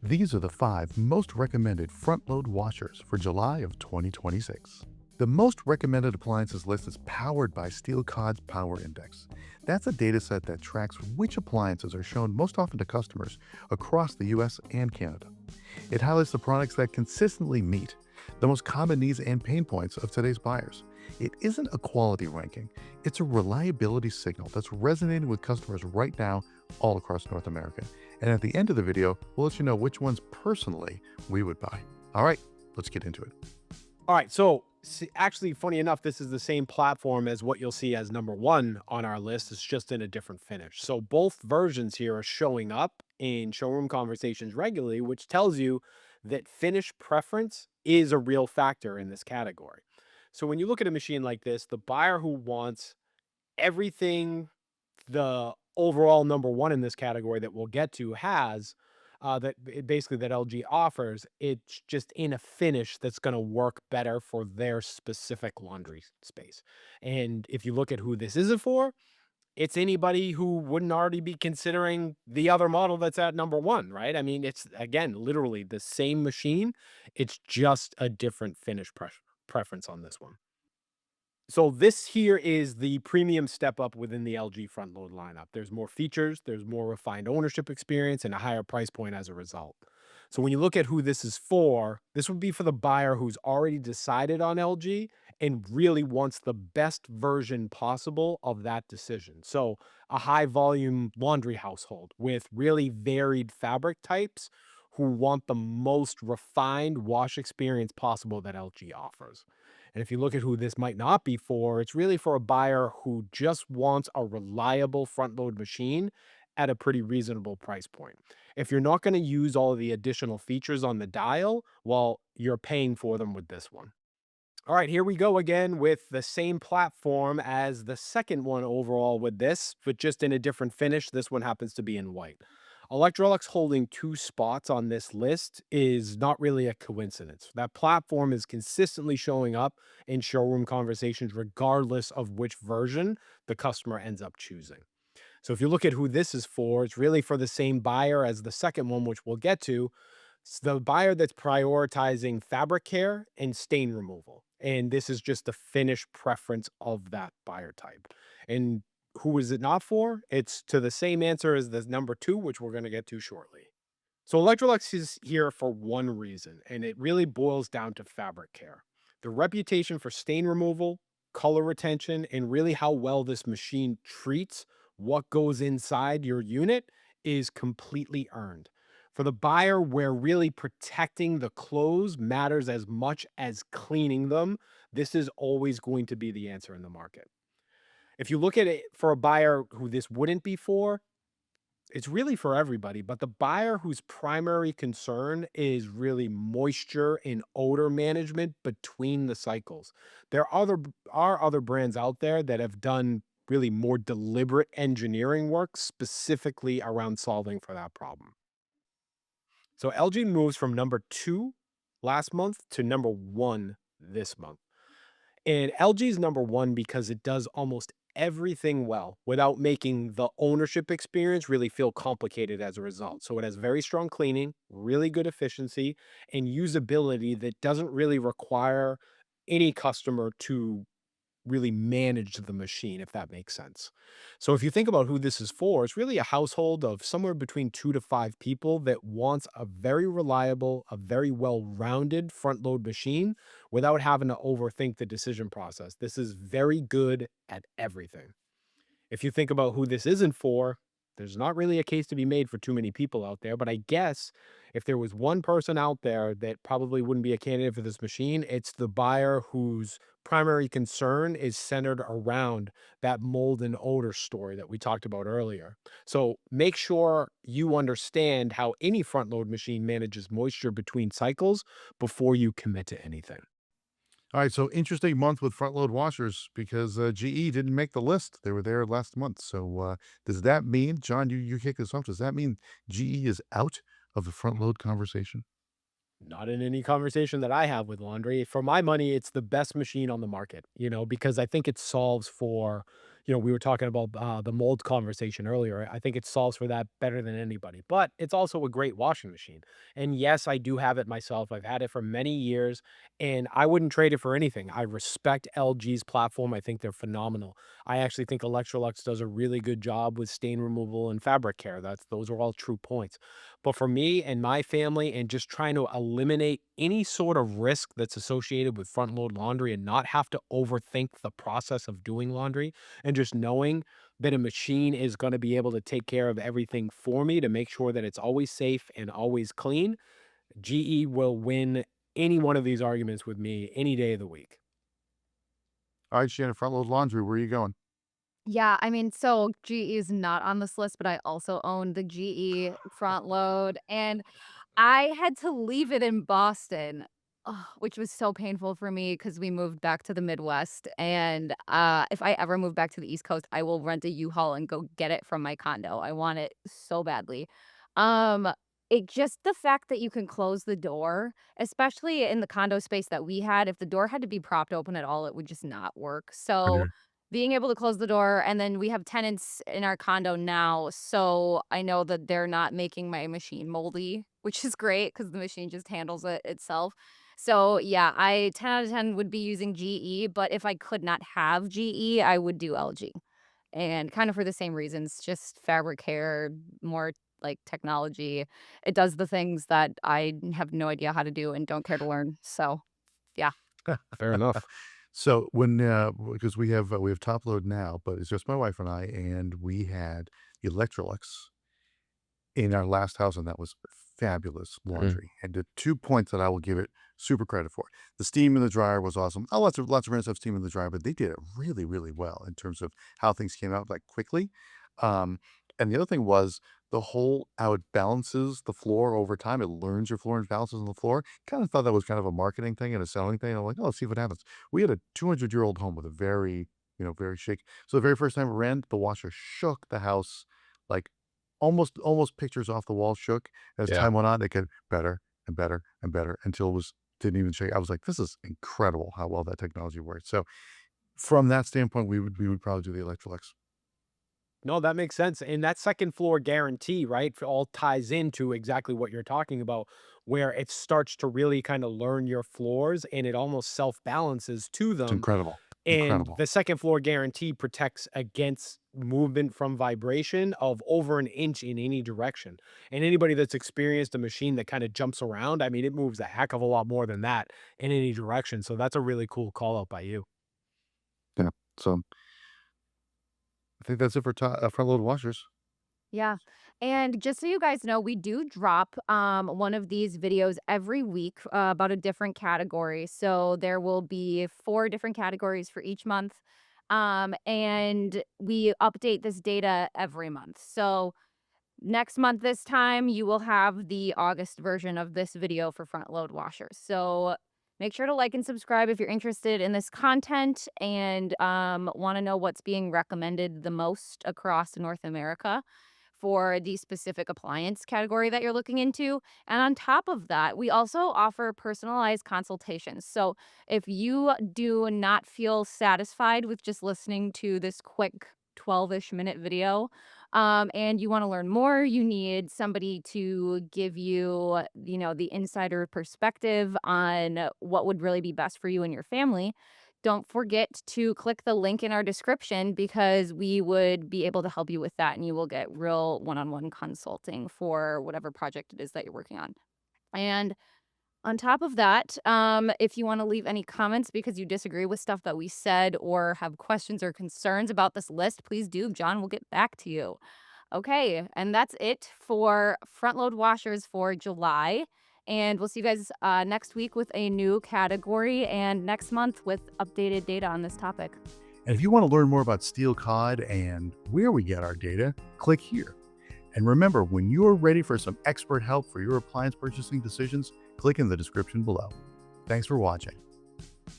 These are the 5 most recommended front-load washers for July of 2026. The most recommended appliances list is powered by Steel Cod's Power Index. That's a dataset that tracks which appliances are shown most often to customers across the US and Canada. It highlights the products that consistently meet the most common needs and pain points of today's buyers. It isn't a quality ranking, it's a reliability signal that's resonating with customers right now all across North America. And at the end of the video, we'll let you know which ones personally we would buy. All right, let's get into it. All right, so actually, funny enough, this is the same platform as what you'll see as number one on our list. It's just in a different finish. So both versions here are showing up in showroom conversations regularly, which tells you that finish preference is a real factor in this category. So when you look at a machine like this, the buyer who wants everything the overall number one in this category that we'll get to has basically that LG offers, it's just in a finish that's going to work better for their specific laundry space. And if you look at who this isn't for, it's anybody who wouldn't already be considering the other model that's at number one, right? I mean, it's again literally the same machine, it's just a different finish preference on this one. So this here is the premium step up within the LG front load lineup. There's more features, there's more refined ownership experience, and a higher price point as a result. So when you look at who this is for, this would be for the buyer who's already decided on LG and really wants the best version possible of that decision. So a high volume laundry household with really varied fabric types who want the most refined wash experience possible that LG offers. And if you look at who this might not be for, it's really for a buyer who just wants a reliable front load machine at a pretty reasonable price point. If you're not going to use all of the additional features on the dial, well, you're paying for them with this one. All right, here we go again with the same platform as the second one overall with this, but just in a different finish. This one happens to be in white. Electrolux holding 2 spots on this list is not really a coincidence. That platform is consistently showing up in showroom conversations, regardless of which version the customer ends up choosing. So if you look at who this is for, it's really for the same buyer as the second one, which we'll get to. It's the buyer that's prioritizing fabric care and stain removal. And this is just the finish preference of that buyer type. And who is it not for? It's to the same answer as the number two, which we're going to get to shortly. So Electrolux is here for one reason, and it really boils down to fabric care. The reputation for stain removal, color retention, and really how well this machine treats what goes inside your unit is completely earned. For the buyer, where really protecting the clothes matters as much as cleaning them, this is always going to be the answer in the market. If you look at it for a buyer who this wouldn't be for, it's really for everybody, but the buyer whose primary concern is really moisture and odor management between the cycles. Are other brands out there that have done really more deliberate engineering work specifically around solving for that problem. So LG moves from number 2 last month to number 1 this month. And LG is number one because it does almost everything well without making the ownership experience really feel complicated as a result. So it has very strong cleaning, really good efficiency, and usability that doesn't really require any customer to really manage the machine, if that makes sense. So if you think about who this is for, it's really a household of somewhere between 2 to 5 people that wants a very reliable, a very well-rounded front load machine without having to overthink the decision process. This is very good at everything. If you think about who this isn't for, there's not really a case to be made for too many people out there. But I guess if there was one person out there that probably wouldn't be a candidate for this machine, it's the buyer whose primary concern is centered around that mold and odor story that we talked about earlier. So make sure you understand how any front load machine manages moisture between cycles before you commit to anything. All right, so interesting month with front load washers because GE didn't make the list. They were there last month. So does that mean, John, you kick this off? Does that mean GE is out of the front load conversation? Not in any conversation that I have with laundry. For my money, it's the best machine on the market, because I think it solves for, we were talking about the mold conversation earlier. I think it solves for that better than anybody. But it's also a great washing machine. And yes, I do have it myself. I've had it for many years, and I wouldn't trade it for anything. I respect LG's platform. I think they're phenomenal. I actually think Electrolux does a really good job with stain removal and fabric care. Those are all true points. But for me and my family, and just trying to eliminate any sort of risk that's associated with front load laundry and not have to overthink the process of doing laundry, and just knowing that a machine is going to be able to take care of everything for me to make sure that it's always safe and always clean, GE will win any one of these arguments with me any day of the week. All right, Shannon, front load laundry, where are you going? Yeah, I mean, so GE is not on this list, but I also own the GE front load, and I had to leave it in Boston, which was so painful for me because we moved back to the Midwest, and, if I ever move back to the East Coast, I will rent a U-Haul and go get it from my condo. I want it so badly. Um, it just the fact that you can close the door, especially in the condo space that we had, if the door had to be propped open at all, it would just not work. So, Okay. being able to close the door, and then we have tenants in our condo now, so I know that they're not making my machine moldy, which is great because the machine just handles it itself. So, yeah, I 10 out of 10 would be using GE, but if I could not have GE, I would do LG, and kind of for the same reasons, just fabric care, more, like, technology. It does the things that I have no idea how to do and don't care to learn, so, yeah. Fair enough. So when, because we have top load now, but it's just my wife and I, and we had Electrolux in our last house, and that was fabulous Mm. laundry. And the 2 points that I will give it super credit for. The steam in the dryer was awesome. Oh, lots of brands have steam in the dryer, but they did it really, really well in terms of how things came out, like, quickly. Um, and the other thing was how it balances the floor over time. It learns your floor and balances on the floor. Kinda thought that was kind of a marketing thing and a selling thing. I'm like, "Oh, let's see what happens." We had a 200-year-old home with a very, very shaky, so the very first time it ran, the washer shook the house, like, almost pictures off the wall shook. As Yeah. time went on, it got better and better and better until it was didn't even shake. I was like, "This is incredible how well that technology works." So, from that standpoint, we would probably do the Electrolux. No, that makes sense. And that second floor guarantee, right, all ties into exactly what you're talking about, where it starts to really kind of learn your floors and it almost self balances to It's them. incredible. And Incredible. the second floor guarantee protects against movement from vibration of over an inch in any direction. And anybody that's experienced a machine that kind of jumps around, I mean, it moves a heck of a lot more than that in any direction. So that's a really cool call out by you. Yeah. So, I think that's it for front load washers. Yeah. And just so you guys know, we do drop one of these videos every week about a different category. So there will be 4 different categories for each month. And we update this data every month. So next month, this time, you will have the August version of this video for front load washers. So make sure to like and subscribe if you're interested in this content and want to know what's being recommended the most across North America for the specific appliance category that you're looking into. And on top of that, we also offer personalized consultations. So if you do not feel satisfied with just listening to this quick 12-ish minute video, and you want to learn more, you need somebody to give you, the insider perspective on what would really be best for you and your family. Don't forget to click the link in our description because we would be able to help you with that and you will get real one-on-one consulting for whatever project it is that you're working on. And on top of that, if you want to leave any comments because you disagree with stuff that we said or have questions or concerns about this list, please do. John will get back to you. Okay, and that's it for front load washers for July. And we'll see you guys next week with a new category and next month with updated data on this topic. And if you want to learn more about steel cod and where we get our data, click here. And remember, when you're ready for some expert help for your appliance purchasing decisions, click in the description below. Thanks for watching.